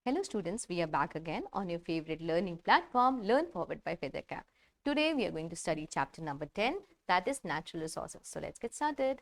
Hello students, we are back again on your favorite learning platform, Learn Forward by Vidya. Today we are going to study chapter number 10, that is natural resources. So let's get started.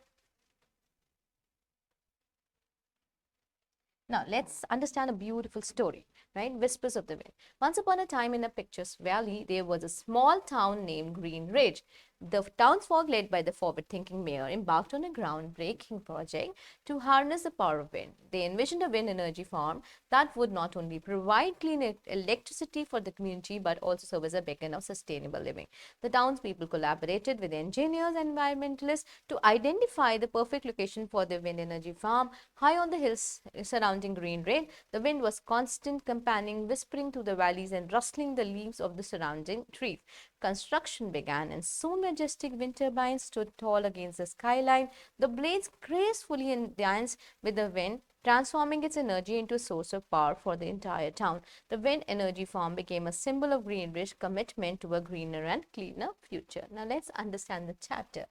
Now let's understand a beautiful story, right? Whispers of the Wind. Once upon a time in a picturesque valley, there was a small town named Green Ridge. The townsfolk, led by the forward-thinking mayor, embarked on a groundbreaking project to harness the power of wind. They envisioned a wind energy farm that would not only provide clean electricity for the community but also serve as a beacon of sustainable living. The townspeople collaborated with engineers and environmentalists to identify the perfect location for the wind energy farm. High on the hills surrounding Green Ridge, the wind was constant companion, whispering through the valleys and rustling the leaves of the surrounding trees. Construction began, and soon majestic wind turbines stood tall against the skyline. The blades gracefully danced with the wind, transforming its energy into a source of power for the entire town. The wind energy farm became a symbol of Greenridge's commitment to a greener and cleaner future. Now let's understand the chapter.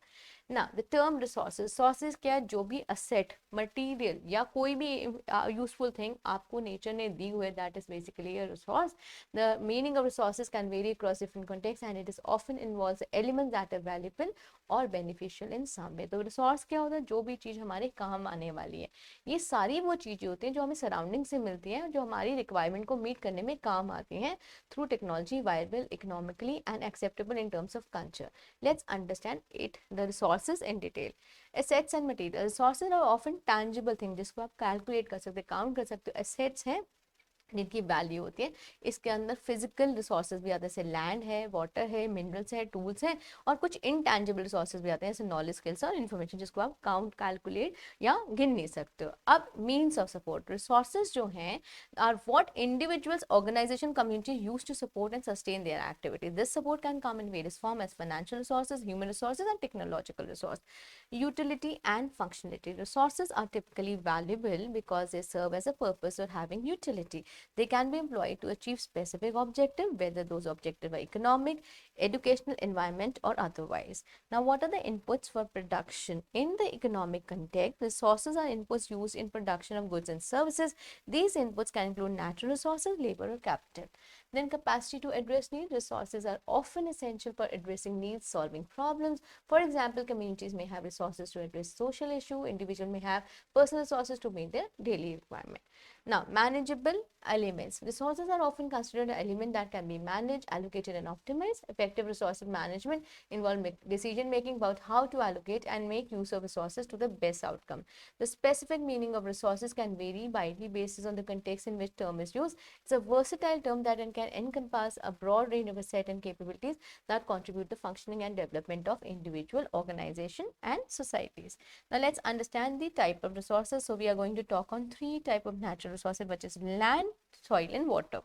Now the term resources क्या है, जो भी asset, material या कोई भी useful thing आपको nature ने दी हुई है, that is basically a resource. The meaning of resources can vary across different contexts and it is often involves elements that are valuable or beneficial in some way. तो resource क्या होता है, जो भी चीज़ हमारे काम आने वाली है. ये सारी वो चीज़ें होती हैं जो हमें सराउंडिंग से मिलती हैं, जो हमारी रिक्वायरमेंट को मीट करने में काम आती हैं through technology, viable economically and acceptable in terms of culture. Let's understand it, the resources in detail. Assets and material. Resources are often tangible things जिसको आप कैलकुलेट कर सकते, काउंट कर सकते हो. Assets हैं जिनकी वैल्यू होती है. इसके अंदर फिजिकल रिसोर्सेज भी आते हैं, जैसे लैंड है, वाटर है, मिनरल्स है, टूल्स है, और कुछ इनटैंजिबल रिसोर्सेज भी आते हैं, जैसे नॉलेज, स्किल्स और इन्फॉर्मेशन, जिसको आप काउंट, कैलकुलेट या गिन नहीं सकते हो. अब मीन्स ऑफ सपोर्ट. रिसोर्सेज जो हैं are what individuals, organisation, community use to support and sustain their activities. This support can come in various form as financial resources, human resources and technological resource. Utility and functionality. Resources are typically valuable because they serve as a purpose or having utility. They can be employed to achieve specific objective, whether those objectives are economic, educational, environment, or otherwise. Now, what are the inputs for production? In the economic context, resources are inputs used in production of goods and services. These inputs can include natural resources, labor, or capital. Then capacity to address needs. Resources are often essential for addressing needs, solving problems. For example, communities may have resources to address social issue. Individuals may have personal resources to meet their daily requirement. Now, manageable elements. Resources are often considered an element that can be managed, allocated, and optimized. Effective resource management involves decision making about how to allocate and make use of resources to the best outcome. The specific meaning of resources can vary widely based on the context in which term is used. It's a versatile term that can encompass a broad range of assets and capabilities that contribute to the functioning and development of individual, organization, and societies. Now let's understand the type of resources. So we are going to talk on three types of natural resources, which is land, soil, and water.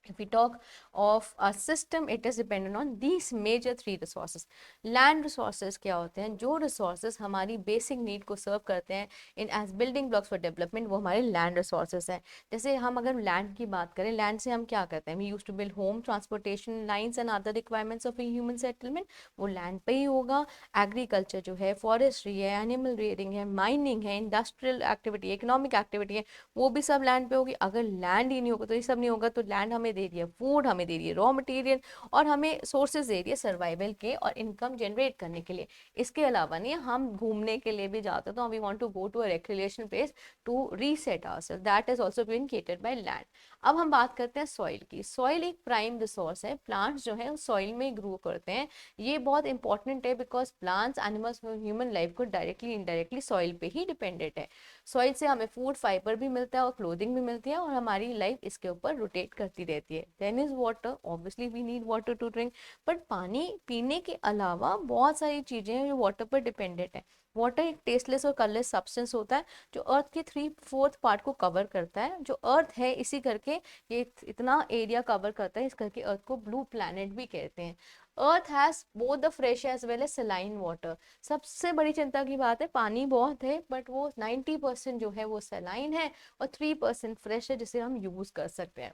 If we talk of a system, it is dependent on these major three resources. Land resources क्या होते हैं, जो resources हमारी basic need को serve करते हैं in as building blocks for development, वो हमारे land resources हैं. जैसे हम अगर land की बात करें, land से हम क्या करते हैं, we used to build home, transportation lines and other requirements of a human settlement, वो land पे ही होगा. Agriculture जो है, forestry है, animal rearing है, mining है, industrial activity, economic activity है, वो भी सब land पे होगी. अगर land ही नहीं होगा तो ये सब नहीं होगा. तो land हमें दे रही है फूड, हमें दे रही है रॉ मटेरियल, और हमें सोर्सेज दे रही है सर्वाइवल के और इनकम जनरेट करने के लिए. इसके अलावा नहीं, हम घूमने के लिए भी जाते हैं तो we want to go to a recreation place to reset ourselves, that is also being catered by land. अब हम बात करते हैं सॉइल की. सॉइल एक प्राइम रिसोर्स है. प्लांट्स जो है सॉइल में ग्रो करते हैं. ये बहुत इंपॉर्टेंट है because plants, animals, human life को डायरेक्टली इनडायरेक्टली सॉइल पे ही डिपेंडेंट है. सॉइल से हमें फूड, फाइबर भी मिलता है और क्लोथिंग भी मिलती है, और हमारी लाइफ इसके ऊपर रोटेट करती रहती है. Then is water. Obviously we need water to drink, but पानी पीने के अलावा बहुत सारी चीजें हैं जो वाटर पर डिपेंडेंट है. वाटर एक टेस्टलेस और कलरलेस सब्सटेंस होता है जो अर्थ के 3/4 पार्ट को कवर करता है. जो अर्थ है इसी करके ये इतना एरिया कवर करता है, इस करके अर्थ को ब्लू प्लैनेट भी कहते हैं. Earth has both the fresh as well as saline water. सबसे बड़ी चिंता की बात है, पानी बहुत है बट वो 90% जो है वो सलाइन है और 3% फ्रेश है जिसे हम यूज कर सकते हैं.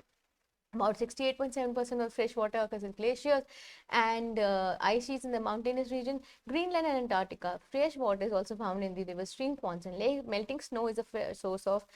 About 68.7% of fresh water occurs in glaciers and ice sheets in the mountainous region. Greenland and Antarctica. Fresh water is also found in the river, stream, ponds, and lakes. Melting snow is a source of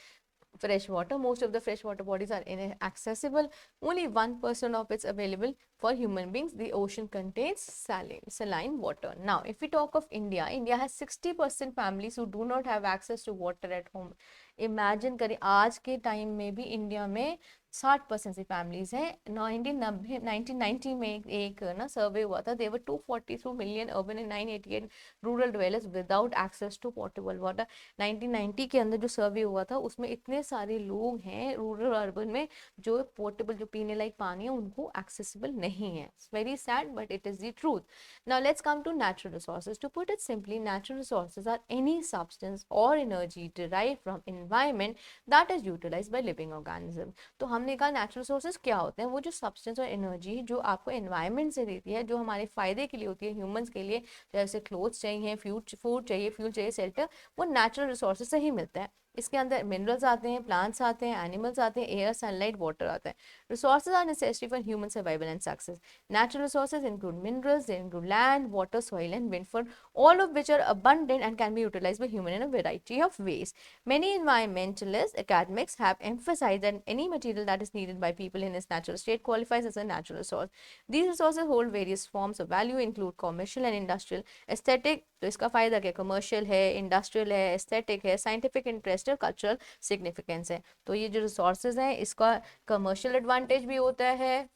fresh water. Most of the freshwater bodies are inaccessible. Only 1% of it's available for human beings. The ocean contains saline water. Now, if we talk of India, India has 60% families who do not have access to water at home. Imagine करें आज के time में भी India में 60% सी families हैं. 1990 में एक ना सर्वे हुआ था. There were 242 million urban and 988 rural dwellers without access to portable water. 1990 के अंदर जो सर्वे हुआ था उसमें इतने सारे लोग हैं रूरल अर्बन में जो पोर्टेबल जो पीने लायक पानी है उनको एक्सेसिबल नहीं है. It's very sad but it is the truth. Now let's come to natural resources. To put it simply, natural resources are any substance or energy derived from environment that is utilised by living organism. तो हमने कहा natural resources क्या होते हैं? वो जो substance or energy जो आपको एनवायरनमेंट से देती है, जो हमारे फायदे के लिए होती है ह्यूमंस के लिए, जैसे क्लोथ्स चाहिए, फूड चाहिए, फ्यूल चाहिए, शेल्टर, वो नेचुरल रिसोर्सेज से ही मिलता है. इसके अंदर मिनरल्स आते हैं, प्लांट्स आते हैं, एनिमल्स आते हैं, एयर, सनलाइट, वाटर आता है. Resources are necessary for human survival and success. Natural resources include minerals, they include land, water, soil and wind, for all of which are abundant and can be utilized by human in a variety of ways. Many environmentalists, academics have emphasized that any material that is needed by people in its natural state qualifies as a natural resource. These resources hold various forms of value, include commercial and industrial, aesthetic. तो इसका फायदा क्या? Commercial है, industrial है, aesthetic है, scientific interest और cultural significance है. तो ये जो रिसोर्सेज हैं इसका कमर्शियल एडवांटेज भी होता है,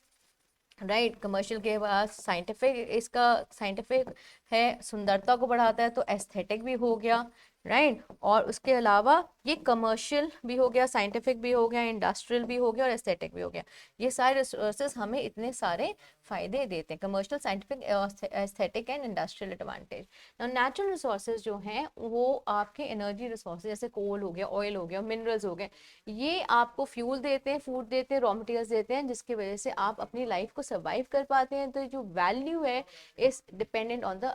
राइट. कमर्शियल के बाद साइंटिफिक, इसका साइंटिफिक है, सुंदरता को बढ़ाता है, तो एस्थेटिक भी हो गया, राइट. और उसके अलावा ये कमर्शियल भी हो गया, साइंटिफिक भी हो गया, इंडस्ट्रियल भी हो गया और एस्थेटिक भी हो गया. ये सारे रिसोर्सेज हमें इतने सारे फायदे देते हैं, commercial, scientific, aesthetic and industrial advantage. Now natural resources जो हैं वो आपके एनर्जी रिसोर्सेज जैसे कोल हो गया, ऑयल हो गया, मिनरल्स हो गए, ये आपको फ्यूल देते हैं, फूड देते हैं, रॉ मटेरियल्स देते हैं, जिसकी वजह से आप अपनी लाइफ को सर्वाइव कर पाते हैं. तो जो वैल्यू है is dependent on the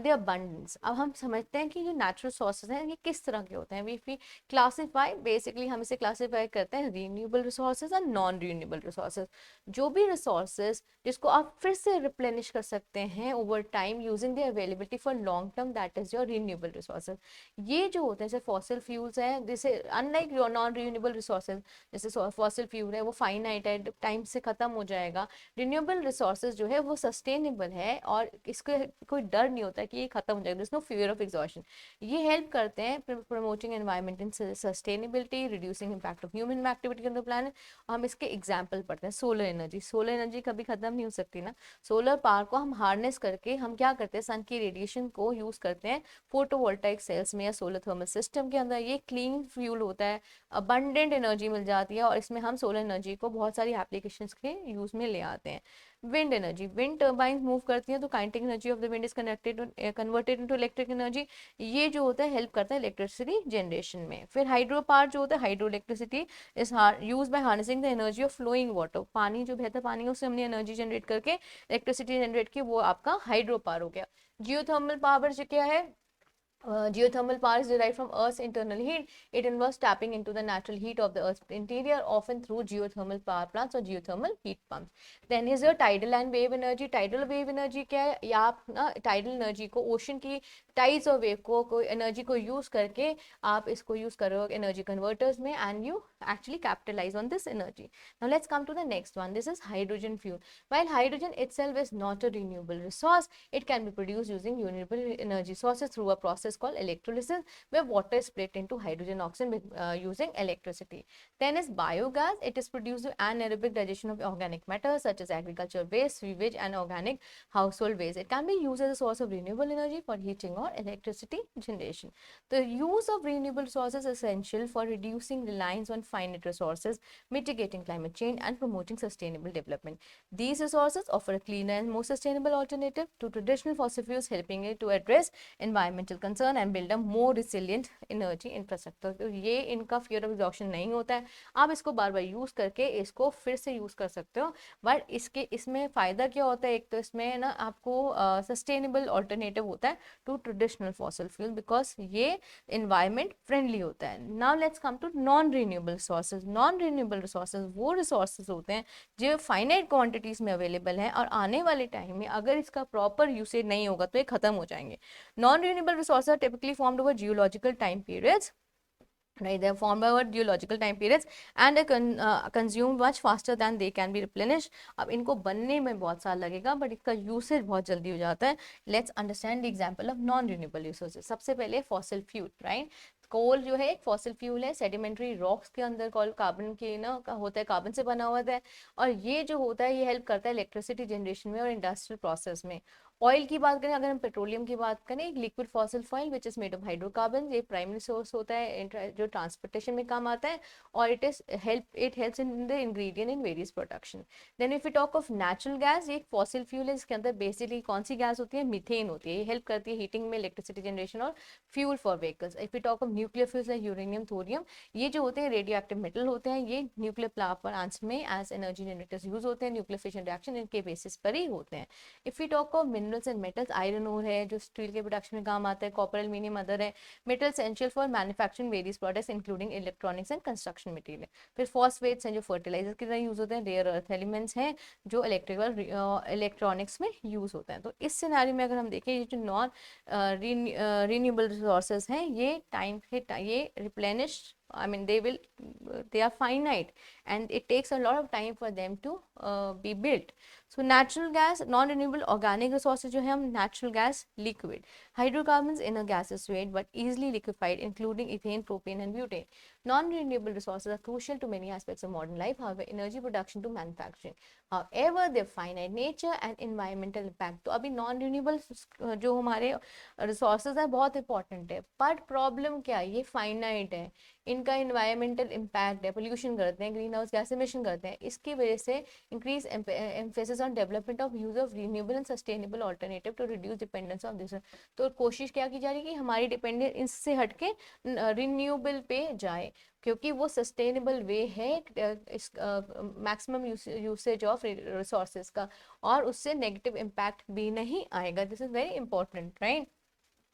abundance. अब हम समझते हैं कि जो नेचुरल रिसोर्सेज हैं ये किस तरह के होते हैं. वी क्लासिफाई, बेसिकली हम इसे क्लासिफाई करते हैं रीन्यूएबल रिसोर्सेज और नॉन रीन्यूएबल रिसोर्सेज. जो भी रिसोर्सेज जिसको आप फिर से रिप्लेनिश कर सकते हैं over time using the availability for long term, that is your renewable resources. ये जो होते हैं जैसे फॉसिल फ्यूल्स हैं, जैसे unlike your non renewable resources, जैसे फॉसिल फ्यूल है वो फाइनाइट है, टाइम से खत्म हो जाएगा. रिन्यूएबल रिसोर्सेज जो है वो सस्टेनेबल है और इसको कोई डर नहीं होता कि ये खत्म हो जाएगा. There is no fear of exhaustion. ये हेल्प करते हैं promoting environment in sustainability, reducing impact of human activity on the planet. हम इसके एग्जांपल पढ़ते हैं. Solar energy. सोलर एनर्जी कभी खत्म नहीं हो सकती ना. सोलर पावर को हम हार्नेस करके हम क्या करते हैं, सन की रेडिएशन को यूज करते हैं फोटोवोल्टाइक सेल्स में या सोलर थर्मल सिस्टम के अंदर. ये क्लीन फ्यूल होता है, अबंडेंट एनर्जी मिल जाती है और इसमें हम सोलर एनर्जी को बहुत सारी एप्लीकेशंस के यूज में ले आते हैं. Wind energy. Wind turbine move करती हैं तो kinetic energy of the wind is converted into electric energy. ये जो होता है हेल्प करता है इलेक्ट्रिसिटी जनरेशन में. फिर हाइड्रो पावर जो होता है, hydro electricity is use by harnessing the energy of flowing water. पानी जो बहता पानी है उससे हमने एनर्जी जनरेट करके इलेक्ट्रिसिटी जनरेट की, वो आपका हाइड्रो पावर हो गया. जियोथर्मल पावर जो क्या है, geothermal power is derived from Earth's internal heat. It involves tapping into the natural heat of the Earth's interior, often through geothermal power plants or geothermal heat pumps. Then is your tidal and wave energy. Tidal wave energy क्या है? या आप ना tidal energy को, ocean की tides और wave को energy को यूज करके आप इसको यूज करो एनर्जी कन्वर्टर्स में, and you actually capitalize on this energy. Now let's come to the next one. This is hydrogen fuel. While hydrogen itself is not a renewable resource, it can be produced using renewable energy sources through a process called electrolysis, where water is split into hydrogen oxygen with, using electricity. Then is biogas. It is produced through anaerobic digestion of organic matter such as agricultural waste, sewage and organic household waste. It can be used as a source of renewable energy for heating or electricity generation. The use of renewable sources is essential for reducing reliance on finite resources, mitigating climate change and promoting sustainable development. These resources offer a cleaner and more sustainable alternative to traditional fossil fuels, helping it to address environmental concern and build a more resilient energy infrastructure. तो ये इनका fear of exhaustion नहीं होता है. आप इसको बार बार use करके इसको फिर से यूज कर सकते हो. बट इसमें फायदा क्या होता है? एक तो इसमें ना आपको सस्टेनेबल ऑल्टरनेटिव होता है to traditional fossil fuel, because ये environment friendly होता है. Now let's come to non renewable sources. Non renewable resources वो रिसोर्सेज होते हैं जो फाइनाइट क्वांटिटीज में अवेलेबल हैं और आने वाले टाइम में अगर इसका प्रॉपर यूसेज नहीं होगा तो ये खत्म हो जाएंगे. Non renewable resources are typically formed over geological time periods right? They are formed over geological time periods and are consumed much faster than they can be replenished. अब इनको बनने में बहुत साल लगेगा बट इसका यूसेज बहुत जल्दी हो जाता है. Let's understand the example of non renewable resources. सबसे पहले फॉसिल फ्यूल, राइट? कोल जो है एक फॉसिल फ्यूल है, सेडिमेंट्री रॉक्स के अंदर कॉल कार्बन के ना का होता है, कार्बन से बना हुआ है. और ये जो होता है ये हेल्प करता है इलेक्ट्रिसिटी जनरेशन में और इंडस्ट्रियल प्रोसेस में. ऑयल की बात करें, अगर हम पेट्रोलियम की बात करें, एक liquid fossil fuel which is made of hydrocarbon, ये प्राइमरी सोर्स होता है जो ट्रांसपोर्टेशन में काम आता है और it helps in the ingredient in various production. Then if you talk of natural gas, ये एक फॉसिल फ्यूल है, इसके अंदर बेसिकली कौन सी गैस होती है? मीथेन होती है. ये हेल्प करती है हीटिंग में, इलेक्ट्रिसिटी जनरेशन और fuel for vehicles. If you talk of nuclear fuels like uranium, thorium, ये जो होते हैं रेडियो एक्टिव मेटल होते हैं, ये न्यूक्लियर प्लांट्स में एज एनर्जी जनरेटर्स यूज होते हैं. न्यूक्लियर फिशन रिएक्शन इनके बेसिस पर ही होते हैं. If you talk of minerals and metals, iron ore है जो स्टील के प्रोडक्शन में काम आता है, कॉपर, एल्यूमिनियम अदर है. Metal essential for manufacturing various products including electronics and construction material. फिर फॉस्फेट्स हैं जो फर्टिलाइजर की तरह यूज होते हैं. रेयर अर्थ एलिमेंट्स हैं जो इलेक्ट्रॉनिक्स में यूज होते हैं. तो इस सिनेरियो में अगर हम देखें, ये जो नॉन रिन्यूएबल रिसोर्सेज हैं, ये टाइम ये replenish, I mean they are finite and it takes a lot of time for them to be built. So natural gas, non-renewable organic resources जो है हम natural gas, liquid, hydrocarbons in a gaseous state but easily liquefied including ethane, propane and butane. Non-renewable resources are crucial to many aspects of modern life, however energy production to manufacturing. However their finite nature and environmental impact. तो अभी non-renewable जो हमारे resources है बहुत important है, but problem क्या है? ये finite है, इनका इन्वायरमेंटल इम्पैक्ट है, पोल्यूशन करते हैं, ग्रीन हाउस गैस एमिशन करते हैं. इसकी वजह से increase emphasis on development of use of renewable and sustainable alternative to reduce dependence of this. तो कोशिश क्या की जा रही है कि हमारी डिपेंडेंस इससे हटके रिन्यूएबल पे जाए, क्योंकि वो सस्टेनेबल वे है मैक्सिमम यूसेज ऑफ रिसोर्सेज का, और उससे नेगेटिव इम्पैक्ट भी नहीं आएगा. This is very important, right?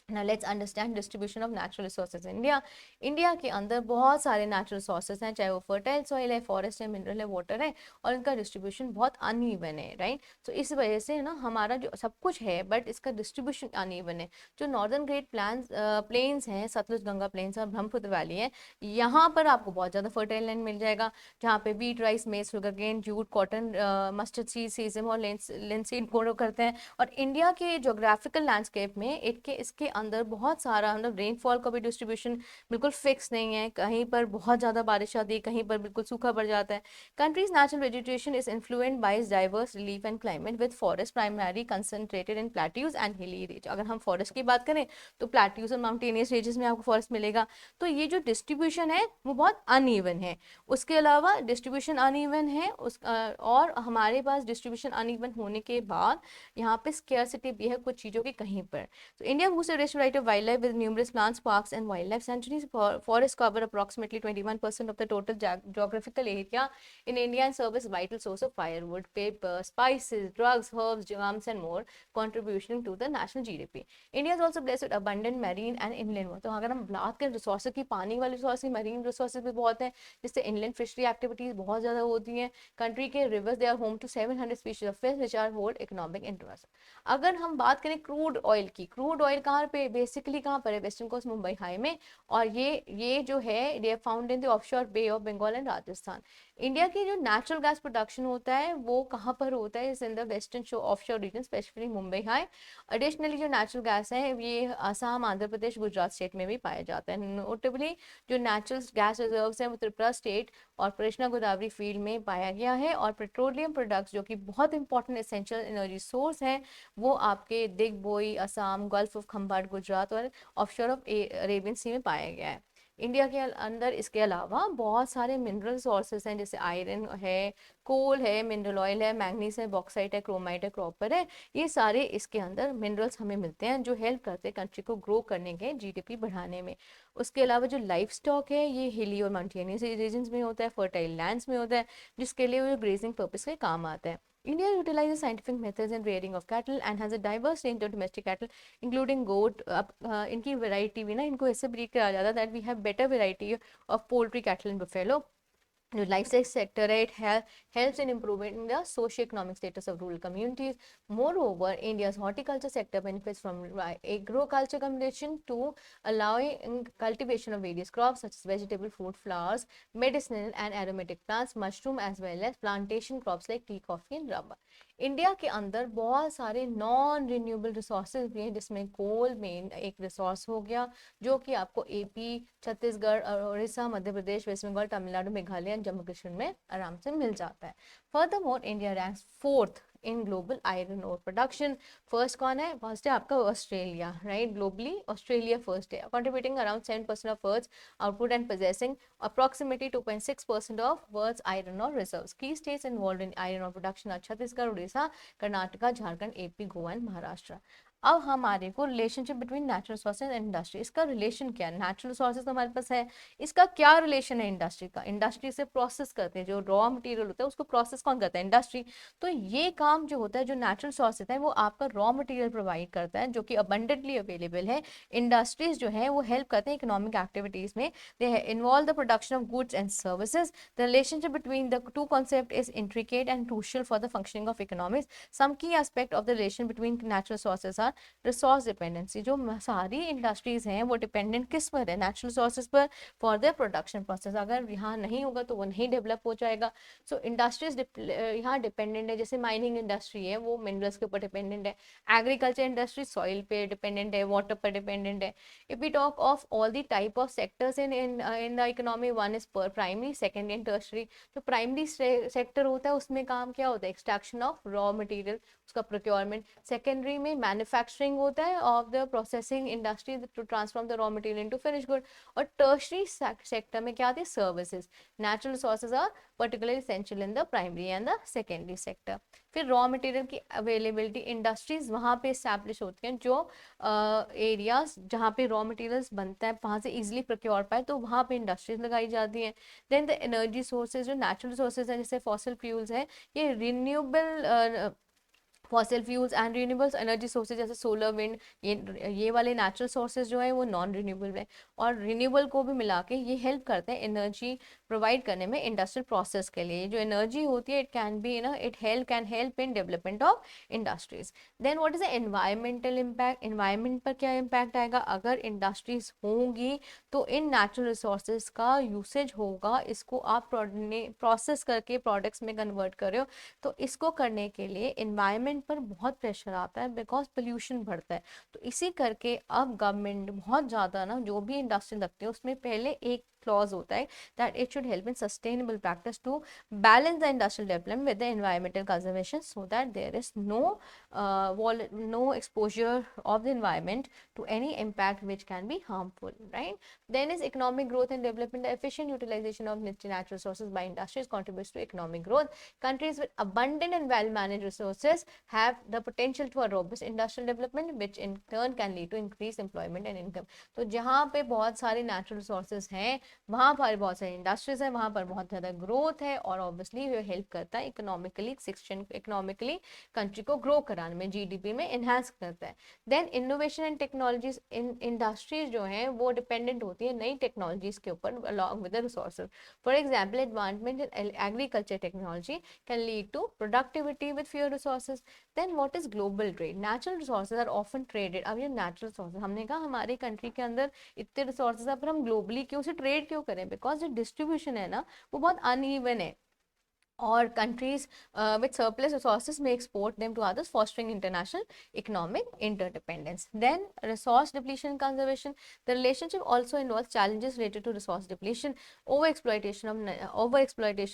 Now let's understand distribution of natural resources in India. India के अंदर बहुत सारे नेचुरल रिसोर्सेज हैं, चाहे वो फर्टाइल सॉइल है, फॉरेस्ट है, मिनरल है, वाटर है, और इनका डिस्ट्रीब्यूशन बहुत अनइवन है, राइट? तो इस वजह से ना हमारा जो सब कुछ है बट इसका डिस्ट्रीब्यूशन अनइवन है. जो नॉर्दर्न ग्रेट प्लेन्स हैं, सतलुज गंगा प्लेन्स और ब्रह्मपुत्र वैली है, यहाँ पर आपको बहुत ज़्यादा फर्टाइल लैंड मिल जाएगा, जहाँ पे beet, rice, maize, sugarcane, jute, cotton, mustard seed, sesame और लिनसीड ग्रो करते हैं. और इंडिया के जोग्राफिकल लैंडस्केप में इसके अंदर बहुत सारा मतलब रेनफॉल का भी डिस्ट्रीब्यूशन बिल्कुल फिक्स नहीं है. कहीं पर बहुत ज़्यादा बारिश आती है, कहीं पर बिल्कुल सूखा पड़ जाता है. Countries natural vegetation is influenced by diverse relief and climate with forest primary concentrated in plateaus and हिली रीज. अगर हम फॉरेस्ट की बात करें तो प्लेट्यूज और माउंटेनियस रीजेस में आपको फॉरेस्ट मिलेगा. तो ये जो डिस्ट्रीब्यूशन है वो बहुत अनइवन है. उसके अलावा डिस्ट्रीब्यूशन अनइवन है और हमारे पास डिस्ट्रीब्यूशन अनइवन होने के बाद यहाँ पे स्केर्सिटी भी है कुछ चीज़ों की कहीं पर. So India boasts a rich variety of wildlife with numerous plants, parks, and wildlife sanctuaries. Forests cover approximately 21% of the total geographical area in India and serve as vital source of firewood, paper, spices, drugs, herbs, jams, and more, contributing to the national GDP. India is also blessed with abundant marine and inland water. तो अगर हम बात करें resources की, पानी वाले resources, marine resources भी बहुत हैं, जिससे इनलैंड फिशरी एक्टिविटीज बहुत ज़्यादा होती हैं. कंट्री के rivers they are home to 700 species of fish which are hold economic interest. अगर हम बात करें क्रूड ऑयल की, क्रूड ऑयल कहाँ पे बेसिकली कहाँ पर है? वेस्टर्न कोस्ट, मुंबई हाई में. और ये जो है ये found in the offshore bay of Bengal and Rajasthan. India की जो नेचुरल गैस प्रोडक्शन होता है वो कहाँ पर होता है? Is in the western offshore region, specially Mumbai High. Additionally जो नेचुरल गैस है ये असम, आंध्र प्रदेश, गुजरात स्टेट में भी पाया जाता है. नोटेबली जो नेचुरल गैस रिजर्व्स हैं वो त्रिपुरा स्टेट और कृष्णा गोदावरी फील्ड में पाया गया है. और पेट्रोलियम प्रोडक्ट्स जो कि बहुत इंपॉर्टेंट एसेंशियल एनर्जी सोर्स है वो आपके दिग्बोई, असम, गल्फ ऑफ खंबाट, गुजरात और ऑफशोर ऑफ अरेबियन सी में पाया गया है. इंडिया के अंदर इसके अलावा बहुत सारे मिनरल सोर्सेज हैं, जैसे आयरन है, कोल है, मिनरल ऑयल है, मैंगनीज है, बॉक्साइट है, क्रोमाइट है, कॉपर है. ये सारे इसके अंदर मिनरल्स हमें मिलते हैं जो हेल्प करते हैं कंट्री को ग्रो करने के, जीडीपी बढ़ाने में. उसके अलावा जो लाइफ स्टॉक है ये हिली और माउंटेनियस रीजन्स में होता है, फर्टाइल लैंड्स में होता है, जिसके लिए वो ग्रेजिंग पर्पस के काम आता है. India utilizes scientific methods in rearing of cattle and has a diverse range of domestic cattle, including goat. इनकी variety भी ना, इनको ऐसे breed करा जाता है that we have better variety of poultry, cattle and buffalo. जो लाइफ सेक्टर है, it helps in improving the socio-economic status of rural communities. Moreover, India's horticulture sector benefits from agriculture combination to allowing cultivation of various crops such as vegetable, fruit, flowers, medicinal and aromatic plants, mushroom, as well as plantation crops like tea, coffee and rubber. India के अंदर बहुत सारे non renewable resources भी हैं, जिसमें कोल main एक resource हो गया, जो कि आपको AP, Chhattisgarh, Orissa, Madhya Pradesh, west Bengal, Tamil Nadu, Meghalaya and Jammu Kashmir में आराम से मिल जाता है. Furthermore, India ranks fourth in global iron ore production. First कौन है? फर्स्ट है आपका Australia, right. Globally Australia first है, contributing around 7% of earth output and possessing approximately 2.6% of world's iron ore reserves. Key states involved in iron ore production are Chhattisgarh, Orissa, Karnataka, Jharkhand, AP, Goa and Maharashtra. अब हमारे को relationship between natural resources and industry, इसका relation क्या है? Natural resources तो हमारे पास है, इसका क्या रिलेशन है इंडस्ट्री का? इंडस्ट्री से प्रोसेस करते हैं, जो रॉ मटेरियल होता है उसको प्रोसेस कौन करता है? इंडस्ट्री. तो ये काम जो होता है, जो नेचुरल रिसोर्सेज है, वो आपका रॉ मटेरियल प्रोवाइड करता है, जो कि अबंडेंटली अवेलेबल है. इंडस्ट्रीज जो है वो हेल्प करते हैं इकोनॉमिक एक्टिविटीज में. They involve the production of goods and services. The relationship between the two concept is intricate and crucial for the functioning of economics. Some key aspect of the relation between natural resources are resource dependency. जो सारी industries हैं वो dependent किस पर है? Natural resources पर, for the production process. अगर यहाँ नहीं होगा तो वो नहीं डेवलप हो जाएगा. सो इंडस्ट्रीज यहाँ डिपेंडेंट है. जैसे माइनिंग इंडस्ट्री है वो मिनरल्स के ऊपर डिपेंडेंट है. एग्रीकल्चर इंडस्ट्री सॉइल पे डिपेंडेंट है, वाटर पर डिपेंडेंट है. If we talk of all the type of sectors in the economy, one is पर प्राइमरी, सेकेंडरी एंड टर्शरी. जो प्राइमरी सेक्टर होता है उसमें काम क्या होता है? एक्सट्रैक्शन ऑफ रॉ मटेरियल, उसका प्रोक्योरमेंट. सेकेंडरी में मैन्युफैक्चरिंग होता है of the processing industry to transform the raw material into finish good. और टर्शरी सेक्टर में क्या आती है? Services. Natural resources are particularly essential in the primary and the secondary sector. फिर रॉ मटेरियल की अवेलेबिलिटी, इंडस्ट्रीज वहाँ पे establish होती हैं जो एरियाज जहाँ पे रॉ मटेरियल्स बनता है वहाँ से इजीली प्रोक्योर पाए, तो वहाँ पे इंडस्ट्रीज लगाई जाती हैं. देन द एनर्जी सोर्सेज, जो नेचुरल सोर्सेज हैं जैसे फॉसिल फ्यूल्स है, ये renewable fossil fuels and renewable energy sources जैसे सोलर, विंड, ये वाले नेचुरल सोर्सेज जो है वो नॉन रिन्यूएबल है. और रिन्यूएबल को भी मिला के ये हेल्प करते हैं एनर्जी प्रोवाइड करने में इंडस्ट्रियल प्रोसेस के लिए. जो एनर्जी होती है, it can be it can help in development of industries. Then what is the environmental impact? Environment पर क्या इम्पैक्ट आएगा? अगर इंडस्ट्रीज होंगी तो इन नेचुरल रिसोर्सेज का यूसेज होगा, इसको आप प्रोसेस करके प्रोडक्ट्स में कन्वर्ट कर रहे हो, तो इसको करने के लिए इन्वायरमेंट पर बहुत प्रेशर आता है, बिकॉज पोल्यूशन बढ़ता है. तो इसी करके अब गवर्नमेंट बहुत ज़्यादा ना, जो भी इंडस्ट्री लगती है उसमें पहले एक clause होता है that it should help in sustainable practice to balance the industrial development with the environmental conservation, so that there is no exposure of the environment to any impact which can be harmful, right? Then is economic growth and development. The efficient utilization of natural resources by industries contributes to economic growth. Countries with abundant and well managed resources have the potential for robust industrial development, which in turn can lead to increased employment and income. तो जहाँ पे बहुत सारे natural resources हैं, वहाँ पर बहुत सारी इंडस्ट्रीज है, वहाँ पर बहुत ज़्यादा ग्रोथ है, और ऑब्वियसली ये हेल्प करता है इकोनॉमिकली सेक्शन, इकोनॉमिकली कंट्री को ग्रो कराने में, जीडीपी में एनहांस करता है. Then innovation and technologies. Industries जो हैं वो डिपेंडेंट होती है नई टेक्नोलॉजीज के ऊपर along with the resources. For example, advancement in agriculture technology can lead to productivity with fewer resources. Then what is global trade? Natural resources are often traded. अब ये नेचुरल रिसोर्सेज, हमने कहा हमारी कंट्री के अंदर इतने रिसोर्सेज है, पर हम ग्लोबली क्यों से ट्रेड क्यों करें? बिकॉज जो डिस्ट्रीब्यूशन है ना वो बहुत अनइवन है, or countries with surplus resources may export them to others, fostering international economic interdependence. Then resource depletion and conservation. The relationship also involves challenges related to resource depletion. Overexploitation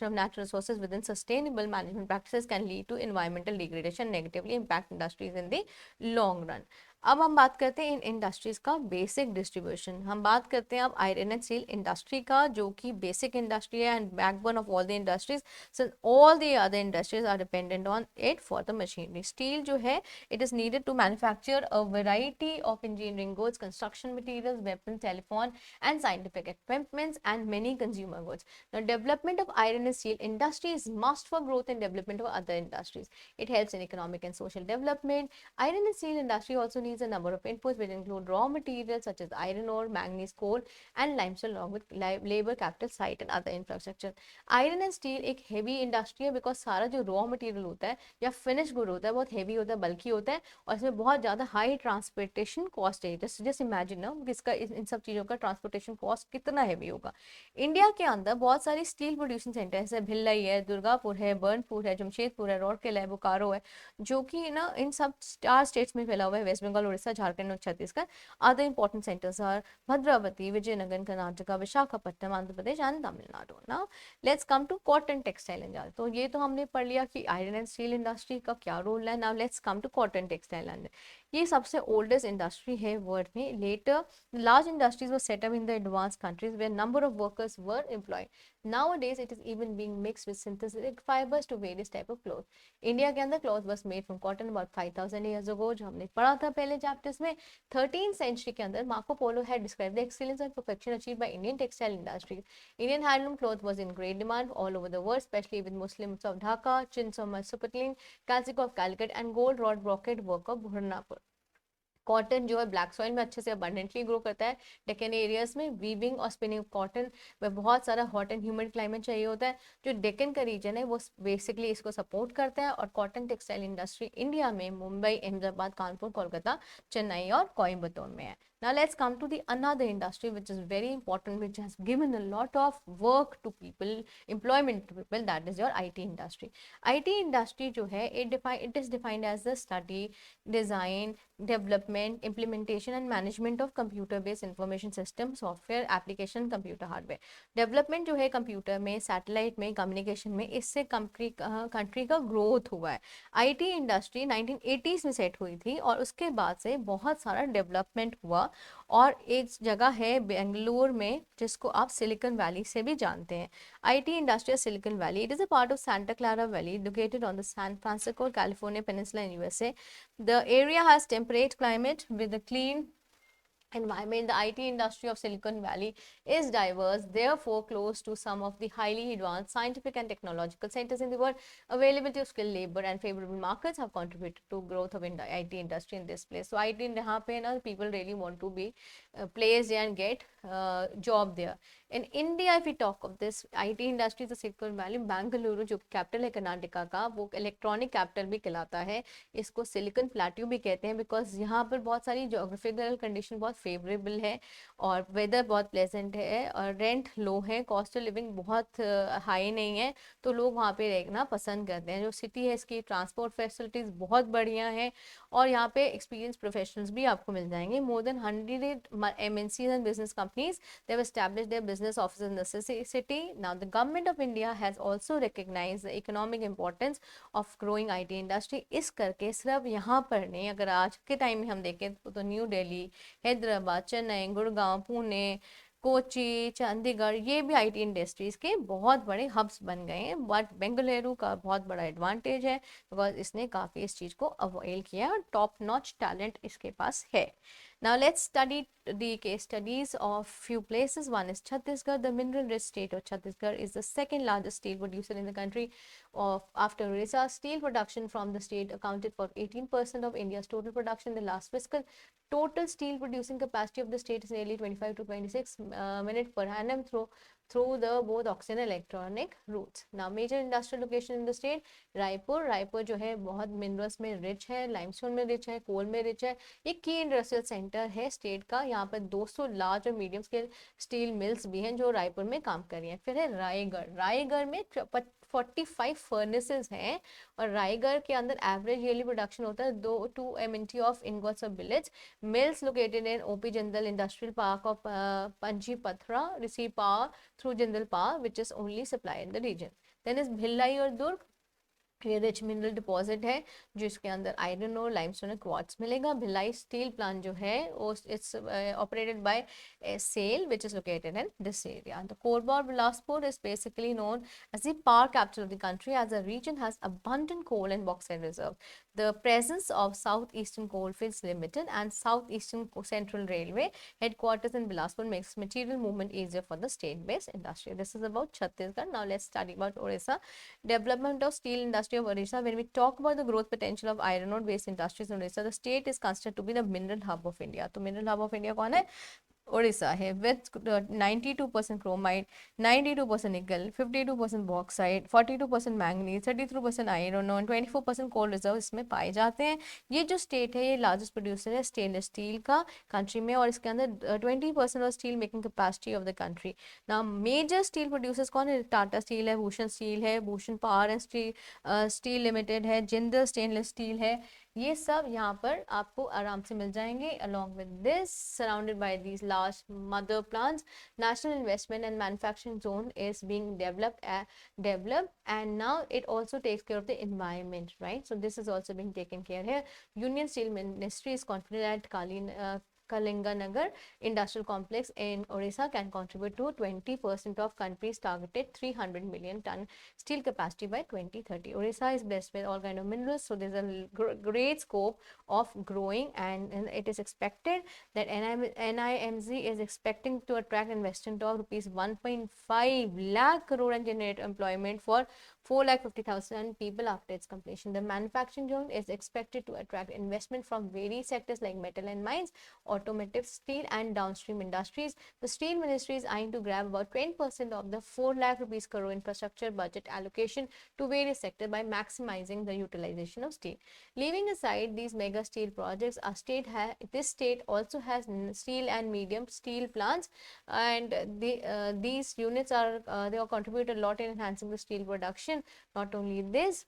of natural resources within sustainable management practices can lead to environmental degradation, negatively impact industries in the long run. अब हम बात करते हैं इन industries का basic distribution. हम बात करते हैं अब आयरन एंड स्टील इंडस्ट्री का, जो कि बेसिक इंडस्ट्री है and backbone of all the industries. Since all the other industries are dependent on it for the machinery. Steel जो है, it is needed to manufacture a variety of engineering goods, construction materials, weapon, telephone and scientific equipments and many consumer goods. Now, development of iron and steel industry is must for growth and development of other industries. It helps in economic and social development. Iron and steel industry also needs increase the number of inputs which include raw materials such as iron ore, manganese, coal and limestone along with labor, capital, site and other infrastructure. Iron and steel एक heavy industry है because सारा जो raw material होता है या finish good होता है बहुत हेवी होता है, बल्कि होता है और इसमें बहुत ज़्यादा हाई ट्रांसपोर्टेशन कॉस्ट है. जस्ट इमेजिन ना इसका इन सब चीज़ों का ट्रांसपोर्टेशन कॉस्ट कितना हैवी होगा. इंडिया के अंदर बहुत सारी स्टील प्रोड्यूसिंग सेंटर जैसे भिल्लाई है, दुर्गापुर है, बर्नपुर है, जमशेदपुर है, रोडकेला है, बोकारो है, जो कि ना इन सब 4 स्टेट्स में फैला हुआ है, वेस्ट बंगाल, उड़ीसा, झारखंड और Chhattisgarh. Other important centres are Bhadravati, Vijayanagar, Karnataka, Visakhapatnam, Andhra Pradesh and Tamil Nadu. Now let's come to cotton textile industry. तो ये तो हमने पढ़ लिया कि आयरन एंड स्टील इंडस्ट्री का क्या रोल है. Now let's come to cotton textile industry. ये सबसे ओल्डेस्ट इंडस्ट्री है वर्ल्ड में. Later large industries were set up in the advanced countries where number of workers were employed. Nowadays it is even being mixed with synthetic fibers to various type of clothes. India के अंदर cloth was made from cotton about 5000 years ago, जो हमने पढ़ा था पहले chapters में. 13th century के अंदर Marco Polo had described the excellence and perfection achieved by Indian textile industry. Indian handloom cloth was in great demand all over the world, especially with Muslims of Dhaka, chintz of Mesopotamia, calcico of Calicut and gold wrought brocade work of Bhurnapur. Cotton जो है black soil में अच्छे से abundantly grow करता है. Deccan areas में weaving और spinning cotton में बहुत सारा हॉट एंड ह्यूमिड क्लाइमेट चाहिए होता है. जो डेक्कन का रीजन है वो बेसिकली इसको सपोर्ट करता है. और कॉटन टेक्सटाइल इंडस्ट्री इंडिया में मुंबई, अहमदाबाद, कानपुर, कोलकाता, चेन्नई और कोयम्बटूर में है. Now let's come to the another industry which is very important, which has given a lot of work to people, employment to people, that is your IT industry. IT industry जो है it is defined as the study, design, development, implementation and management of computer based information system, software, application, computer hardware. Development जो है computer में, satellite में, communication में, इससे country का growth हुआ है. IT इंडस्ट्री 1980s में सेट हुई थी और उसके बाद से बहुत सारा डेवलपमेंट हुआ. और एक जगह है बेंगलुरु में जिसको आप सिलिकॉन वैली से भी जानते हैं. IT industry Silicon Valley, it is a part of Santa Clara Valley located on the San Francisco California peninsula in USA. The area has temperate climate with a clean environment. The IT industry of Silicon Valley is diverse, therefore close to some of the highly advanced scientific and technological centers in the world. Availability of skilled labor and favorable markets have contributed to growth of IT industry in this place. So IT यहाँ पे ना people really want to be placed and get job there. In India, if we talk of this IT industry, the Silicon Valley, Bengaluru जो capital है कर्नाटका का, वो electronic capital भी कहलाता है. इसको सिलिकॉन प्लेट्यू भी कहते हैं बिकॉज यहाँ पर बहुत सारी जोग्राफिकल कंडीशन बहुत फेवरेबल है और वेदर बहुत प्लेजेंट है और रेंट लो है, कॉस्ट ऑफ लिविंग बहुत हाई नहीं है, तो लोग वहाँ पे रहना पसंद करते हैं. जो सिटी है इसकी ट्रांसपोर्ट फैसिलिटीज़ बहुत बढ़िया है और यहाँ पे एक्सपीरियंस प्रोफेशनल्स भी आपको मिल जाएंगे. More than 100 MNCs and business companies, they have established their business offices in the city. Now the government of India has also recognized the economic importance of growing IT industry. इस करके सिर्फ यहाँ पर नहीं, अगर आज के टाइम में हम देखें तो न्यू दिल्ली, हैदराबाद, चेन्नई, गुड़गांव, पुणे, कोची, चंडीगढ़, ये भी आईटी इंडस्ट्रीज के बहुत बड़े हब्स बन गए हैं. बट बेंगलुरु का बहुत बड़ा एडवांटेज है बिकॉज इसने काफ़ी इस चीज़ को अवॉइल किया और टॉप नॉच टैलेंट इसके पास है. Now let's study the case studies of few places. One is Chhattisgarh. The mineral rich state of Chhattisgarh is the second largest steel producer in the country after Orissa. Steel production from the state accounted for 18% of India's total production in the last fiscal. Total steel producing capacity of the state is nearly 25 to 26 minutes per annum through the both oxygen and electronic routes. Now major industrial location in the state, Raipur जो है बहुत minerals में rich है, limestone में rich है, कोल में rich है. ये की इंडस्ट्रियल सेंटर है स्टेट का. यहाँ पर 200 लार्ज और मीडियम स्केल स्टील मिल्स भी हैं जो रायपुर में काम कर रही हैं. फिर है रायगढ़ में 45 फर्नेसेस हैं और रायगढ़ के अंदर एवरेज ईयरली प्रोडक्शन होता है 2 MNT of ingots of billets. Mills located in OP Jindal industrial park of Punjipathra receive power through Jindal power which is only supply in the region. Then is Bhilai और दुर्ग, ये रिच मिनरल डिपॉजिट है जिसके अंदर iron और limestone और quartz मिलेगा. Bhilai steel plant जो है वो it's operated by SAIL which is located in this area. The Korba Bilaspur is basically known as the power capital of the country as a region has abundant coal and bauxite reserve. The presence of southeastern coalfields limited and southeastern central railway headquarters in Bilaspur makes material movement easier for the state-based industry. This is about Chhattisgarh. Now let's study about Orissa. Development of steel industry industry of Odisha, when we talk about the growth potential of iron ore based industries in Odisha, the state is considered to be the mineral hub of India. तो mineral hub of India कौन है? Odisha है with 92% chromite, 92% nickel, 52% bauxite, 42% manganese, 33% iron ore, 24% coal reserve इसमें पाए जाते हैं. ये जो स्टेट है ये लार्जेस्ट प्रोड्यूसर है स्टेनलेस स्टील का कंट्री में, और इसके अंदर 20% of steel making capacity of the country. ना मेजर स्टील प्रोड्यूसर्स कौन है? टाटा स्टील है, भूषण स्टील है, Bhushan power and steel limited है, जिंदल स्टेनलेस स्टील है. ये सब यहाँ पर आपको आराम से मिल जाएंगे. along with this, surrounded by these large mother plants, national investment and manufacturing zone is being developed, and now it also takes care of the environment, right? So this is also being taken care here. Union Steel Ministry is confident that Kalinganagar industrial complex in Odisha can contribute to 20% of country's targeted 300 million ton steel capacity by 2030. Odisha is blessed with all kind of minerals, so there's a great scope of growing, and it is expected that NIMZ is expecting to attract investment of rupees 1.5 lakh crore and generate employment for 4,50,000 people after its completion. The manufacturing zone is expected to attract investment from various sectors like metal and mines, automotive, steel and downstream industries. The Steel Ministry is eyeing to grab about 20% of the 4 lakh rupees crore infrastructure budget allocation to various sectors by maximizing the utilization of steel. Leaving aside these mega steel projects, this state also has steel and medium steel plants, and these units are they contribute a lot in enhancing the steel production. Not only this,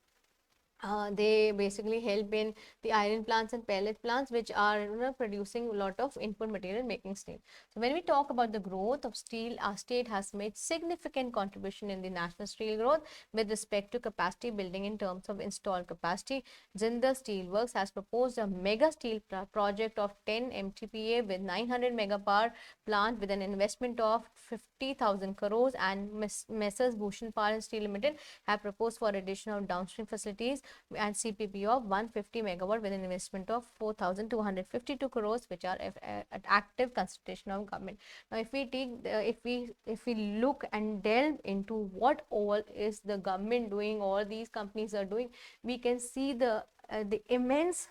they basically help in the iron plants and pellet plants, which are producing a lot of input material making steel. So when we talk about the growth of steel, our state has made significant contribution in the national steel growth with respect to capacity building in terms of installed capacity. Jindal Steelworks has proposed a mega steel project of 10 MTPA with 900 megapower plant with an investment of 50,000 crores, and Messrs. Bhushan Power and Steel Limited have proposed for addition of downstream facilities and CPP of 150 megawatt with an investment of 4,252 crores, which are at active consideration of government. Now, if we take, if we look and delve into what all is the government doing, all these companies are doing, we can see the immense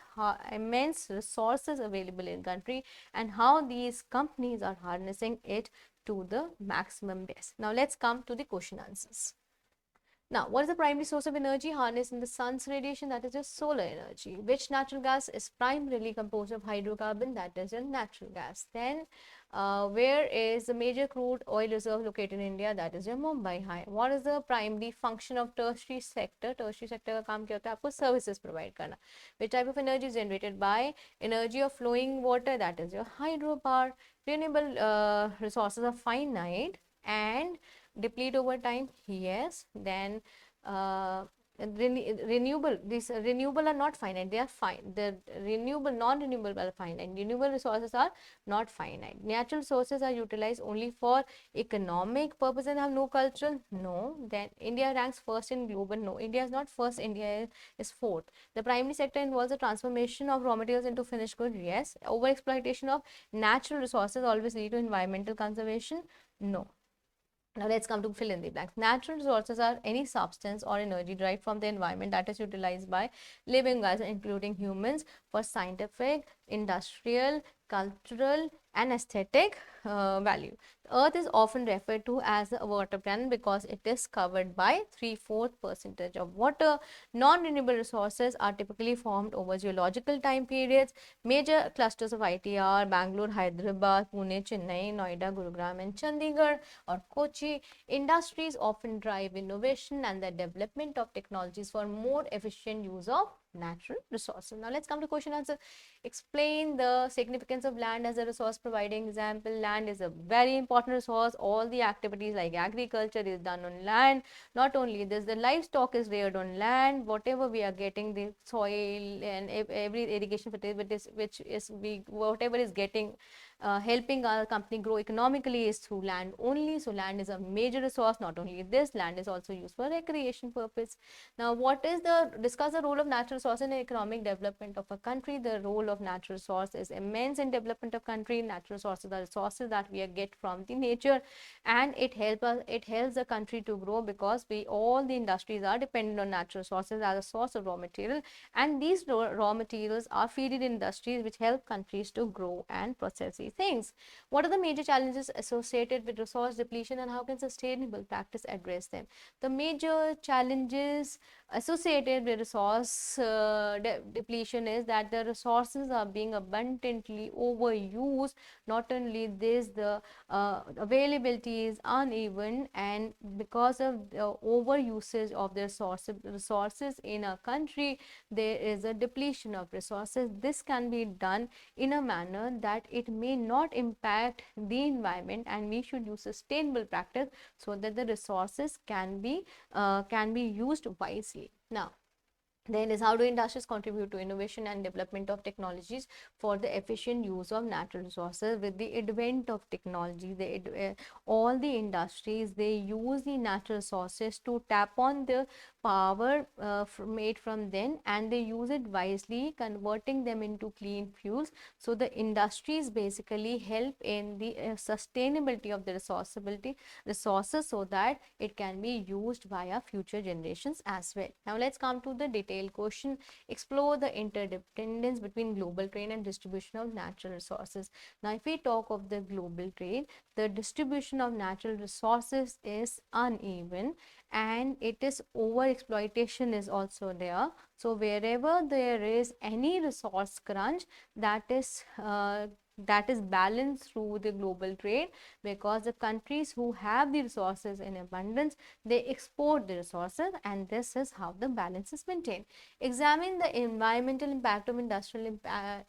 resources available in country and how these companies are harnessing it to the maximum best. Now, let's come to the question answers. Now, what is the primary source of energy harnessed in the sun's radiation? That is your solar energy. Which natural gas is primarily composed of hydrocarbon? That is your natural gas. Then, where is the major crude oil reserve located in India? That is your Mumbai High. What is the primary function of tertiary sector? Tertiary sector का काम क्या होता है? आपको services provide करना. Which type of energy is generated by energy of flowing water? That is your hydropower. Renewable resources are finite and deplete over time. Yes. Then these renewable are not finite, they are fine. The renewable, non-renewable are finite. Renewable resources are not finite. Natural sources are utilized only for economic purposes and have no cultural. No. Then India ranks first in global. No, India is not first, India is fourth. The primary sector involves the transformation of raw materials into finished goods. Yes. Over exploitation of natural resources always lead to environmental conservation. No. Now let's come to fill in the blanks. Natural resources are any substance or energy derived from the environment that is utilized by living beings, including humans, for scientific, industrial, cultural and aesthetic value. The earth is often referred to as a water planet because it is covered by 3/4% of water. Non-renewable resources are typically formed over geological time periods. Major clusters of ITR, Bangalore, Hyderabad, Pune, Chennai, Noida, Gurugram and Chandigarh or Kochi. Industries often drive innovation and the development of technologies for more efficient use of natural resources. Now let's come to question answer. Explain the significance of land as a resource providing example. Land is a very important resource. All the activities like agriculture is done on land. Not only this, the livestock is reared on land. Whatever we are getting, the soil and every irrigation facility, whatever is getting helping our company grow economically is through land only. So land is a major resource. Not only this, land is also used for recreation purpose. Now, discuss the role of natural resource in the economic development of a country. The role of natural resource is immense in development of country. Natural resources are resources that we get from the nature, and it helps the country to grow, because we all the industries are dependent on natural resources as a source of raw material, and these raw materials are feeded industries which help countries to grow and process these things. What are the major challenges associated with resource depletion, and how can sustainable practice address them? The major challenges associated with resource depletion is that the resources are being abundantly overused. Not only this, the availability is uneven, and because of the over usage of the resources in a country, there is a depletion of resources. This can be done in a manner that it may not impact the environment, and we should use sustainable practice so that the resources can be used wisely. Now, then is, how do industries contribute to innovation and development of technologies for the efficient use of natural resources? With the advent of technology, all the industries, they use the natural resources to tap on the power made from them, and they use it wisely, converting them into clean fuels. So the industries basically help in the sustainability of the resources, so that it can be used by our future generations as well. Now let's come to the detailed question. Explore the interdependence between global trade and distribution of natural resources. Now if we talk of the global trade, the distribution of natural resources is uneven, and it is over exploitation is also there. So wherever there is any resource crunch, that is balanced through the global trade, because the countries who have the resources in abundance, they export the resources, and this is how the balance is maintained. Examine the environmental impact of industrial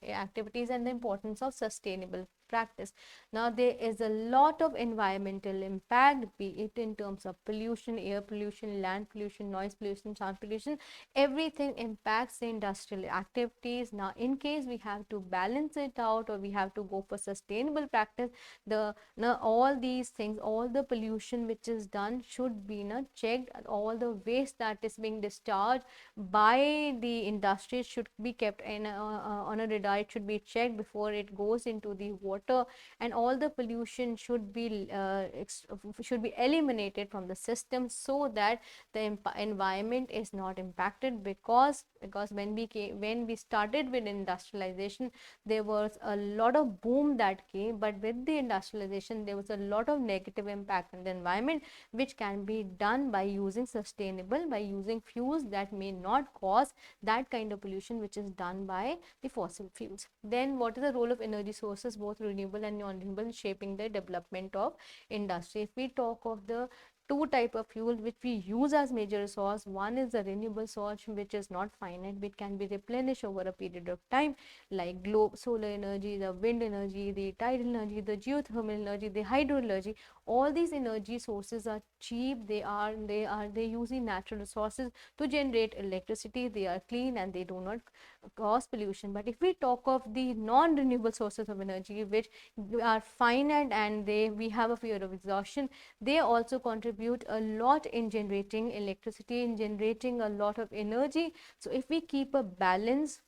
activities and the importance of sustainable practice. Now there is a lot of environmental impact, be it in terms of pollution, air pollution, land pollution, noise pollution, sound pollution. Everything impacts the industrial activities. Now in case we have to balance it out, or we have to go for sustainable practice, all these things, all the pollution which is done should be checked. All the waste that is being discharged by the industries should be kept in on a radar. It should be checked before it goes into the water, and all the pollution should be eliminated from the system, so that the environment is not impacted. Because when we started with industrialization, there was a lot of boom that came, but with the industrialization there was a lot of negative impact on the environment, which can be done by using fuels that may not cause that kind of pollution which is done by the fossil fuels. Then what is the role of energy sources, both renewable and non-renewable, in shaping the development of industry? If we talk of the two type of fuel which we use as major source, one is the renewable source, which is not finite, which can be replenished over a period of time, like solar energy, the wind energy, the tidal energy, the geothermal energy, the hydro energy. All these energy sources are cheap. They use the natural resources to generate electricity. They are clean, and they do not cause pollution. But if we talk of the non-renewable sources of energy, which are finite, and we have a fear of exhaustion, they also contribute a lot in generating electricity, in generating a lot of energy. So if we keep a balance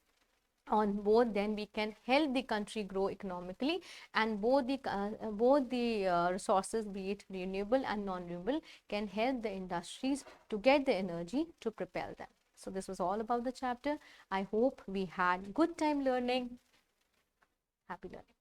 on both, then we can help the country grow economically, and both the resources, be it renewable and non-renewable, can help the industries to get the energy to propel them. So this was all about the chapter. I hope we had good time learning. Happy learning.